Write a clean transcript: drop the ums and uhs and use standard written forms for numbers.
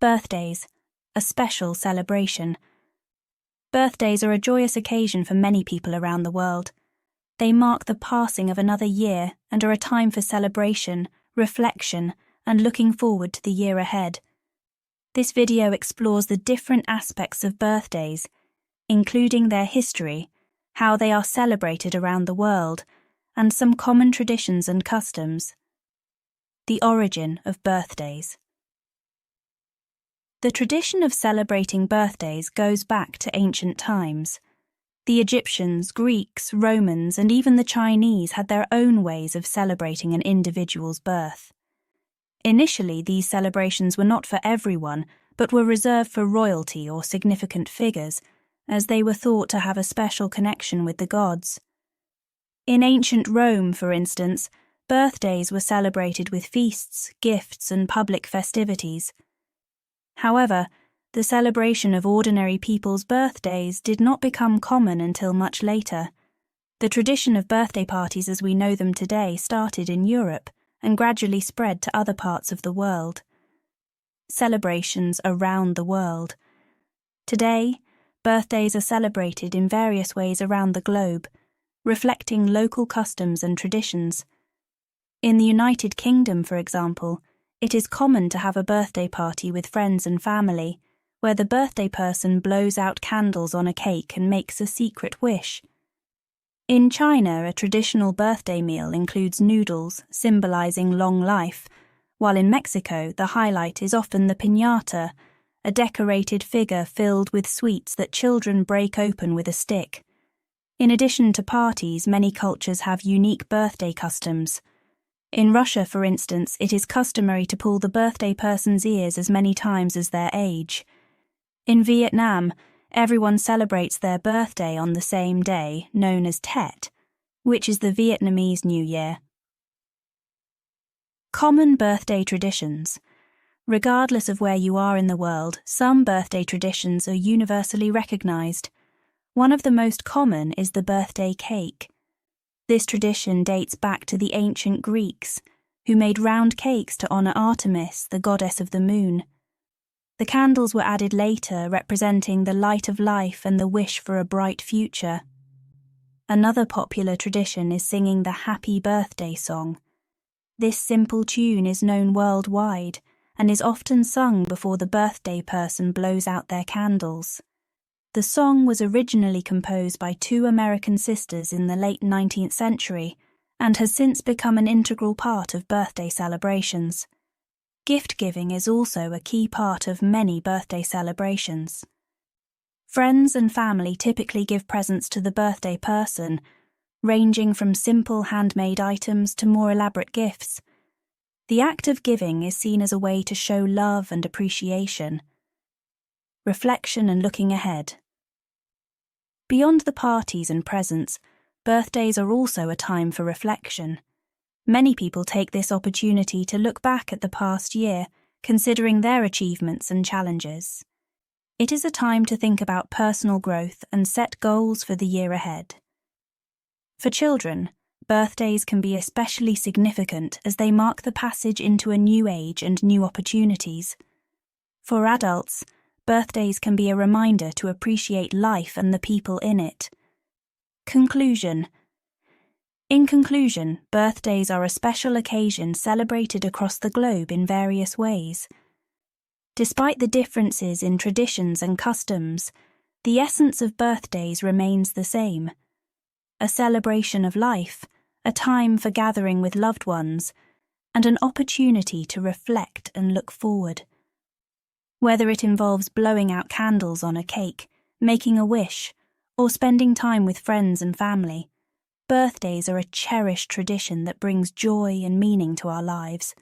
Birthdays, a special celebration. Birthdays are a joyous occasion for many people around the world. They mark the passing of another year and are a time for celebration, reflection, and looking forward to the year ahead. This video explores the different aspects of birthdays, including their history, how they are celebrated around the world, and some common traditions and customs. The origin of birthdays. The tradition of celebrating birthdays goes back to ancient times. The Egyptians, Greeks, Romans, and even the Chinese had their own ways of celebrating an individual's birth. Initially, these celebrations were not for everyone, but were reserved for royalty or significant figures, as they were thought to have a special connection with the gods. In ancient Rome, for instance, birthdays were celebrated with feasts, gifts, and public festivities. However, the celebration of ordinary people's birthdays did not become common until much later. The tradition of birthday parties as we know them today started in Europe and gradually spread to other parts of the world. Celebrations around the world. Today, birthdays are celebrated in various ways around the globe, reflecting local customs and traditions. In the United Kingdom, for example, it is common to have a birthday party with friends and family, where the birthday person blows out candles on a cake and makes a secret wish. In China, a traditional birthday meal includes noodles, symbolizing long life, while in Mexico, the highlight is often the piñata, a decorated figure filled with sweets that children break open with a stick. In addition to parties, many cultures have unique birthday customs. In Russia, for instance, it is customary to pull the birthday person's ears as many times as their age. In Vietnam, everyone celebrates their birthday on the same day, known as Tet, which is the Vietnamese New Year. Common birthday traditions. Regardless of where you are in the world, some birthday traditions are universally recognized. One of the most common is the birthday cake. This tradition dates back to the ancient Greeks, who made round cakes to honor Artemis, the goddess of the moon. The candles were added later, representing the light of life and the wish for a bright future. Another popular tradition is singing the Happy Birthday song. This simple tune is known worldwide and is often sung before the birthday person blows out their candles. The song was originally composed by two American sisters in the late 19th century and has since become an integral part of birthday celebrations. Gift-giving is also a key part of many birthday celebrations. Friends and family typically give presents to the birthday person, ranging from simple handmade items to more elaborate gifts. The act of giving is seen as a way to show love and appreciation. Reflection and looking ahead. Beyond the parties and presents, birthdays are also a time for reflection. Many people take this opportunity to look back at the past year, considering their achievements and challenges. It is a time to think about personal growth and set goals for the year ahead. For children, birthdays can be especially significant as they mark the passage into a new age and new opportunities. For adults, birthdays can be a reminder to appreciate life and the people in it. Conclusion. In conclusion, birthdays are a special occasion celebrated across the globe in various ways. Despite the differences in traditions and customs, the essence of birthdays remains the same. A celebration of life, a time for gathering with loved ones, and an opportunity to reflect and look forward. Whether it involves blowing out candles on a cake, making a wish, or spending time with friends and family, birthdays are a cherished tradition that brings joy and meaning to our lives.